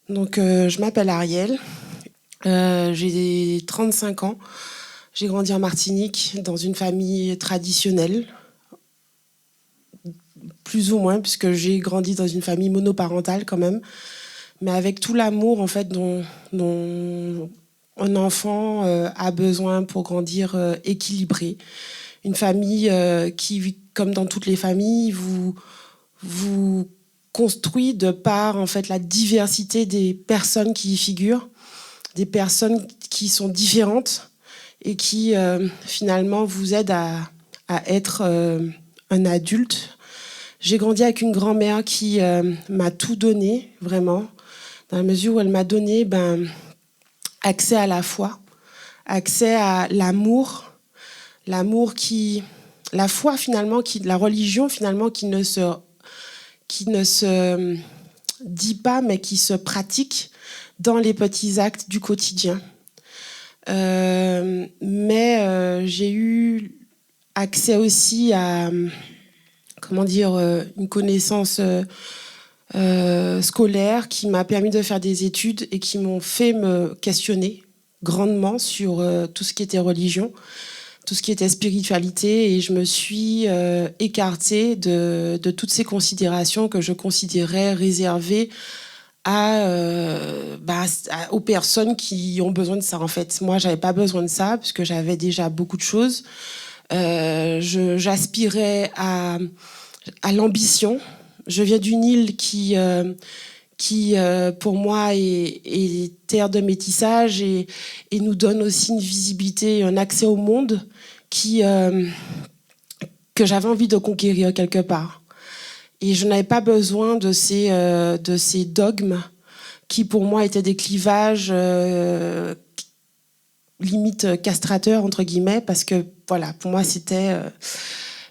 Donc, je m'appelle Ariel, j'ai 35 ans, j'ai grandi en Martinique dans une famille traditionnelle, plus ou moins, puisque j'ai grandi dans une famille monoparentale quand même, mais avec tout l'amour en fait dont un enfant a besoin pour grandir équilibré. Une famille qui, comme dans toutes les familles, vous construit de par en fait la diversité des personnes qui y figurent, des personnes qui sont différentes et qui finalement vous aident à être un adulte. J'ai grandi avec une grand-mère qui m'a tout donné, vraiment, dans la mesure où elle m'a donné accès à la foi, accès à l'amour, l'amour qui, la foi finalement, la religion finalement qui ne se dit pas, mais qui se pratique dans les petits actes du quotidien. Mais j'ai eu accès aussi à, comment dire, une connaissance scolaire qui m'a permis de faire des études et qui m'ont fait me questionner grandement sur tout ce qui était religion, tout ce qui était spiritualité, et je me suis écartée de toutes ces considérations que je considérais réservées aux personnes qui ont besoin de ça. En fait, moi, j'avais pas besoin de ça puisque j'avais déjà beaucoup de choses. J'aspirais à l'ambition. Je viens d'une île qui pour moi, est terre de métissage et nous donne aussi une visibilité, un accès au monde que j'avais envie de conquérir quelque part. Et je n'avais pas besoin de ces dogmes qui, pour moi, étaient des clivages limite castrateurs, entre guillemets, parce que, voilà, pour moi, c'était...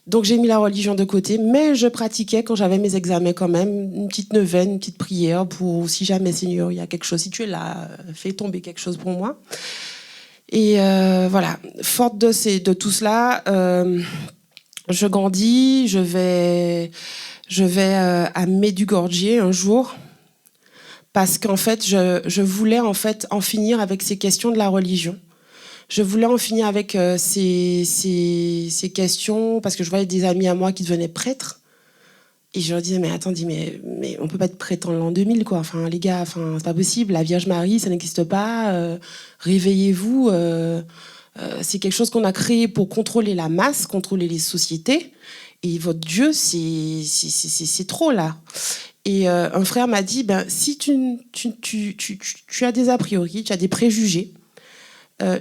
Donc j'ai mis la religion de côté, mais je pratiquais quand j'avais mes examens quand même, une petite neuvaine, une petite prière pour si jamais, Seigneur, il y a quelque chose, si tu es là, fais tomber quelque chose pour moi. Et voilà, forte de tout cela, je grandis, je vais à Medjugorje un jour, parce qu'en fait, je voulais en fait en finir avec ces questions de la religion. Je voulais en finir avec ces questions, parce que je voyais des amis à moi qui devenaient prêtres. Et je leur disais, mais attendez, mais on peut pas être prêtre en l'an 2000, quoi. Enfin, les gars, enfin, c'est pas possible. La Vierge Marie, ça n'existe pas. Réveillez-vous. C'est quelque chose qu'on a créé pour contrôler la masse, contrôler les sociétés. Et votre Dieu, c'est trop, là. Et un frère m'a dit, si tu as des a priori, tu as des préjugés,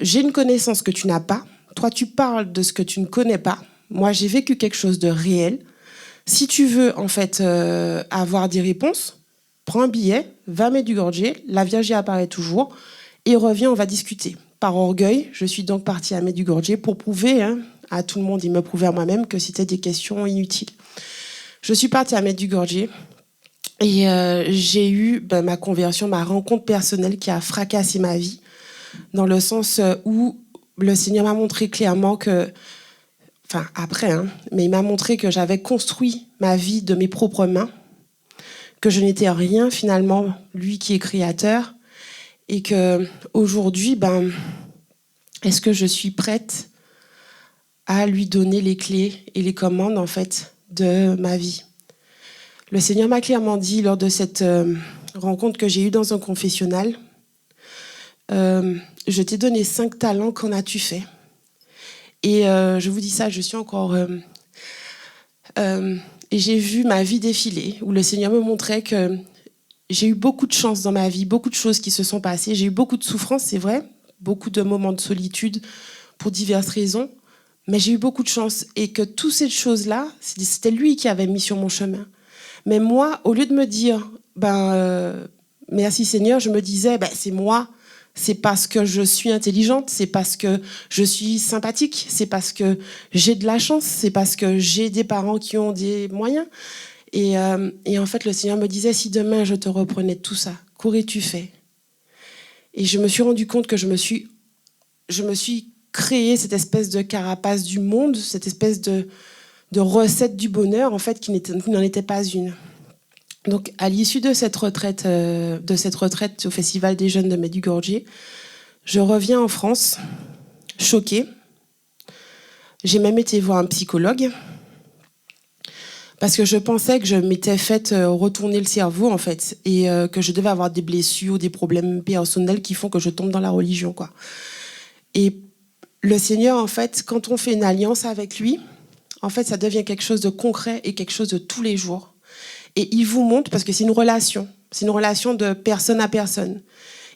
j'ai une connaissance que tu n'as pas. Toi, tu parles de ce que tu ne connais pas. Moi, j'ai vécu quelque chose de réel. Si tu veux, en fait, avoir des réponses, prends un billet, va à Medjugorje, la Vierge y apparaît toujours, et reviens, on va discuter. Par orgueil, je suis donc partie à Medjugorje pour prouver à tout le monde et me prouver à moi-même que c'était des questions inutiles. Je suis partie à Medjugorje et j'ai eu ma conversion, ma rencontre personnelle qui a fracassé ma vie, dans le sens où le Seigneur m'a montré clairement que, enfin après, mais il m'a montré que j'avais construit ma vie de mes propres mains, que je n'étais rien finalement, lui qui est créateur, et que aujourd'hui, est-ce que je suis prête à lui donner les clés et les commandes en fait de ma vie? Le Seigneur m'a clairement dit lors de cette rencontre que j'ai eue dans un confessionnal, je t'ai donné 5 talents, qu'en as-tu fait? Et je vous dis ça, je suis encore... et j'ai vu ma vie défiler, où le Seigneur me montrait que j'ai eu beaucoup de chance dans ma vie, beaucoup de choses qui se sont passées. J'ai eu beaucoup de souffrances, c'est vrai, beaucoup de moments de solitude pour diverses raisons, mais j'ai eu beaucoup de chance. Et que toutes ces choses-là, c'était lui qui avait mis sur mon chemin. Mais moi, au lieu de me dire, merci Seigneur, je me disais, c'est moi. C'est parce que je suis intelligente, c'est parce que je suis sympathique, c'est parce que j'ai de la chance, c'est parce que j'ai des parents qui ont des moyens. Et en fait, le Seigneur me disait, si demain je te reprenais tout ça, qu'aurais-tu fait? Et je me suis rendu compte que je me suis créé cette espèce de carapace du monde, cette espèce de recette du bonheur, en fait, qui n'en était pas une. Donc, à l'issue de cette retraite au Festival des Jeunes de Medjugorje, je reviens en France, choquée. J'ai même été voir un psychologue parce que je pensais que je m'étais fait retourner le cerveau, en fait, et que je devais avoir des blessures, des problèmes personnels qui font que je tombe dans la religion, quoi. Et le Seigneur, en fait, quand on fait une alliance avec lui, en fait, ça devient quelque chose de concret et quelque chose de tous les jours. Et il vous montre, parce que c'est une relation de personne à personne.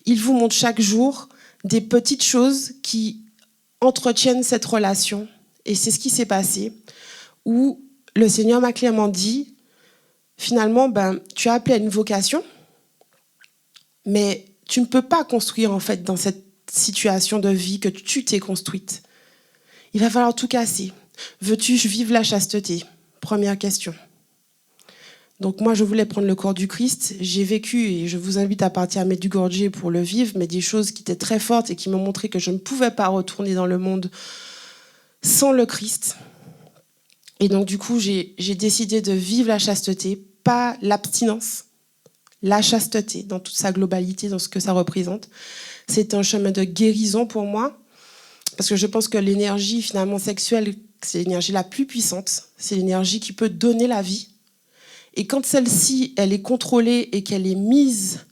Il vous montre chaque jour des petites choses qui entretiennent cette relation. Et c'est ce qui s'est passé, où le Seigneur m'a clairement dit, finalement, tu as appelé à une vocation, mais tu ne peux pas construire, en fait, dans cette situation de vie que tu t'es construite. Il va falloir tout casser. Veux-tu vivre la chasteté? Première question. Donc moi, je voulais prendre le corps du Christ. J'ai vécu, et je vous invite à partir à Medjugorje pour le vivre, mais des choses qui étaient très fortes et qui m'ont montré que je ne pouvais pas retourner dans le monde sans le Christ. Et donc du coup, j'ai décidé de vivre la chasteté, pas l'abstinence, la chasteté dans toute sa globalité, dans ce que ça représente. C'est un chemin de guérison pour moi, parce que je pense que l'énergie finalement sexuelle, c'est l'énergie la plus puissante, c'est l'énergie qui peut donner la vie. Et quand celle-ci, elle est contrôlée et qu'elle est mise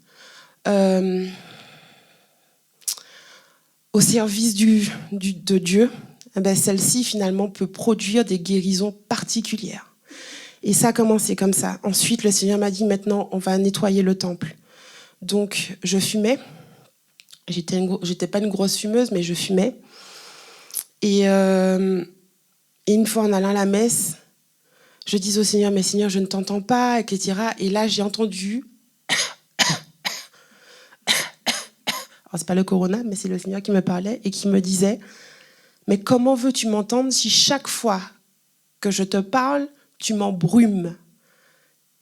au service de Dieu, celle-ci, finalement, peut produire des guérisons particulières. Et ça a commencé comme ça. Ensuite, le Seigneur m'a dit, maintenant, on va nettoyer le temple. Donc, je fumais. J'étais pas une grosse fumeuse, mais je fumais. Et une fois, en allant à la messe, je dis au Seigneur, mais Seigneur, je ne t'entends pas, etc. Et là, j'ai entendu... Alors, c'est pas le corona, mais c'est le Seigneur qui me parlait et qui me disait, mais comment veux-tu m'entendre si chaque fois que je te parle, tu m'embrumes?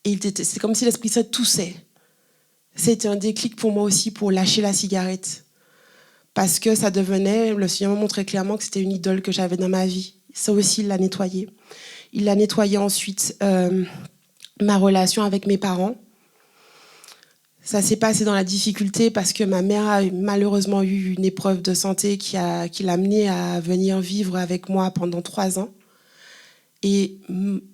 Et c'est comme si l'Esprit Saint toussait. C'était un déclic pour moi aussi pour lâcher la cigarette. Parce que ça devenait, le Seigneur me montrait clairement que c'était une idole que j'avais dans ma vie. Ça aussi, il l'a nettoyé. Il a nettoyé ensuite ma relation avec mes parents. Ça s'est passé dans la difficulté parce que ma mère a malheureusement eu une épreuve de santé qui l'a amenée à venir vivre avec moi pendant 3 ans. Et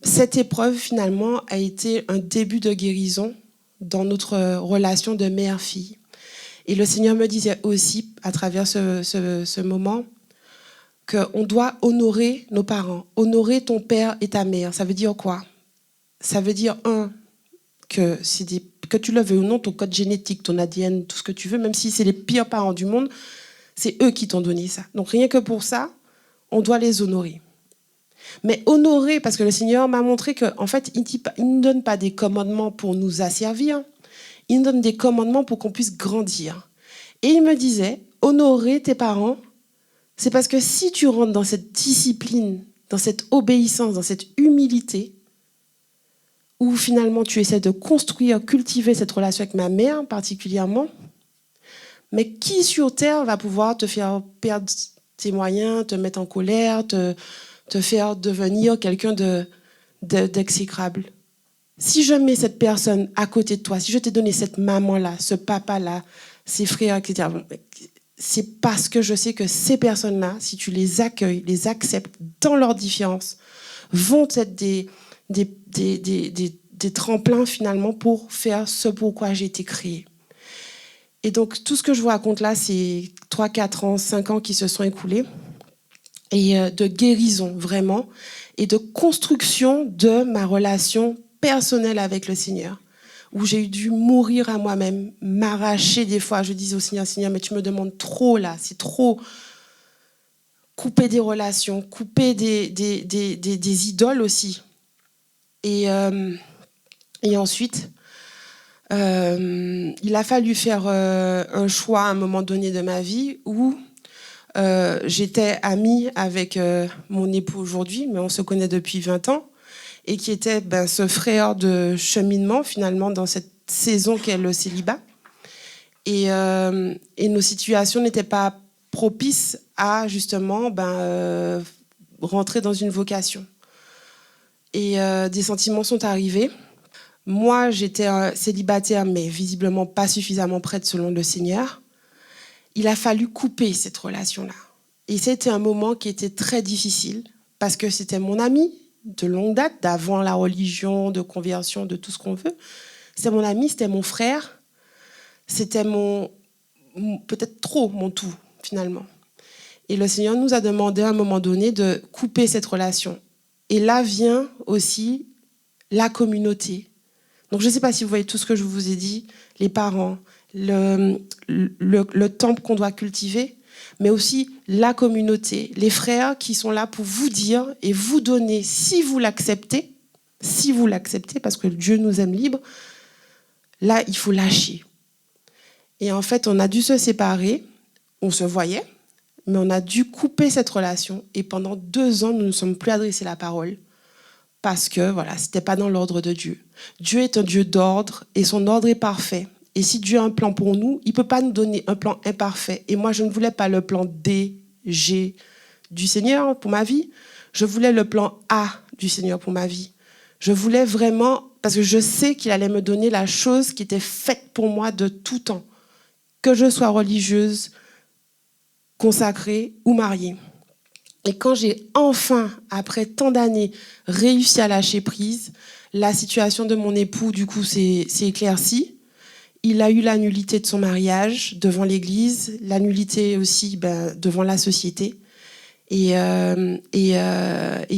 cette épreuve, finalement, a été un début de guérison dans notre relation de mère-fille. Et le Seigneur me disait aussi, à travers ce moment, qu'on doit honorer nos parents. Honorer ton père et ta mère. Ça veut dire quoi? Ça veut dire, que tu le veuilles ou non, ton code génétique, ton ADN, tout ce que tu veux, même si c'est les pires parents du monde, c'est eux qui t'ont donné ça. Donc rien que pour ça, on doit les honorer. Mais honorer, parce que le Seigneur m'a montré qu'en fait, il ne donne pas des commandements pour nous asservir, il nous donne des commandements pour qu'on puisse grandir. Et il me disait, honorer tes parents, c'est parce que si tu rentres dans cette discipline, dans cette obéissance, dans cette humilité, où finalement tu essaies de construire, cultiver cette relation avec ma mère particulièrement, mais qui sur Terre va pouvoir te faire perdre tes moyens, te mettre en colère, te faire devenir quelqu'un d'exécrable? Si je mets cette personne à côté de toi, si je t'ai donné cette maman-là, ce papa-là, ces frères, etc., c'est parce que je sais que ces personnes-là, si tu les accueilles, les acceptes dans leurs différences, vont être des tremplins finalement pour faire ce pourquoi j'ai été créée. Et donc tout ce que je vous raconte là, c'est 3, 4 ans, 5 ans qui se sont écoulés, et de guérison vraiment, et de construction de ma relation personnelle avec le Seigneur, où j'ai dû mourir à moi-même, m'arracher des fois. Je disais au Seigneur, Seigneur, mais tu me demandes trop là, c'est trop. Couper des relations, couper des idoles aussi. Et ensuite, il a fallu faire un choix à un moment donné de ma vie où j'étais amie avec mon époux aujourd'hui, mais on se connaît depuis 20 ans, et qui était ce frère de cheminement finalement dans cette saison qu'est le célibat. Et nos situations n'étaient pas propices à justement rentrer dans une vocation. Et des sentiments sont arrivés. Moi, j'étais célibataire, mais visiblement pas suffisamment prête selon le Seigneur. Il a fallu couper cette relation-là. Et c'était un moment qui était très difficile, parce que c'était mon ami de longue date, d'avant la religion, de conversion, de tout ce qu'on veut. C'était mon ami, c'était mon frère, c'était peut-être trop mon tout, finalement. Et le Seigneur nous a demandé à un moment donné de couper cette relation. Et là vient aussi la communauté. Donc je ne sais pas si vous voyez tout ce que je vous ai dit, les parents, le temple qu'on doit cultiver, mais aussi la communauté, les frères qui sont là pour vous dire et vous donner, si vous l'acceptez, parce que Dieu nous aime libres, là, il faut lâcher. Et en fait, on a dû se séparer, on se voyait, mais on a dû couper cette relation. Et pendant 2 ans, nous ne nous sommes plus adressés la parole, parce que voilà, c'était pas dans l'ordre de Dieu. Dieu est un Dieu d'ordre, et son ordre est parfait. Et si Dieu a un plan pour nous, il ne peut pas nous donner un plan imparfait. Et moi, je ne voulais pas le plan D, G du Seigneur pour ma vie. Je voulais le plan A du Seigneur pour ma vie. Je voulais vraiment, parce que je sais qu'il allait me donner la chose qui était faite pour moi de tout temps. Que je sois religieuse, consacrée ou mariée. Et quand j'ai enfin, après tant d'années, réussi à lâcher prise, la situation de mon époux, du coup, s'est éclaircie. Il a eu la nullité de son mariage devant l'Église, la nullité aussi devant la société. Et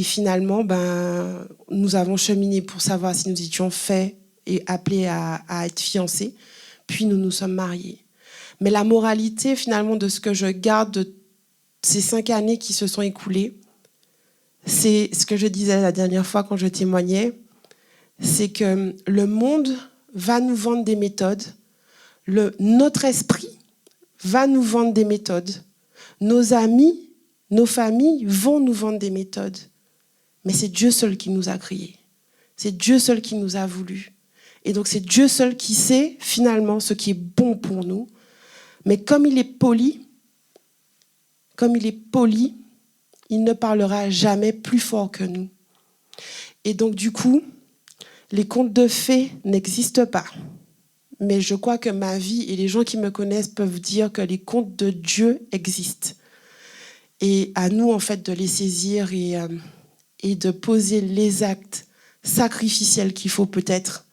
finalement, nous avons cheminé pour savoir si nous étions faits et appelés à être fiancés. Puis nous nous sommes mariés. Mais la moralité, finalement, de ce que je garde de ces 5 années qui se sont écoulées, c'est ce que je disais la dernière fois quand je témoignais, c'est que le monde va nous vendre des méthodes, notre esprit va nous vendre des méthodes, nos amis, nos familles vont nous vendre des méthodes, mais c'est Dieu seul qui nous a créés, c'est Dieu seul qui nous a voulu. Et donc c'est Dieu seul qui sait finalement ce qui est bon pour nous, mais comme il est poli, il ne parlera jamais plus fort que nous. Et donc, du coup, les contes de fées n'existent pas. Mais je crois que ma vie et les gens qui me connaissent peuvent dire que les contes de Dieu existent. Et à nous, en fait, de les saisir et de poser les actes sacrificiels qu'il faut peut-être,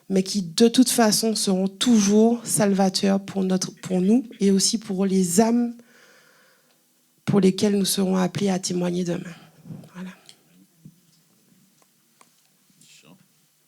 mais qui, de toute façon, seront toujours salvateurs pour nous et aussi pour les âmes pour lesquelles nous serons appelés à témoigner demain.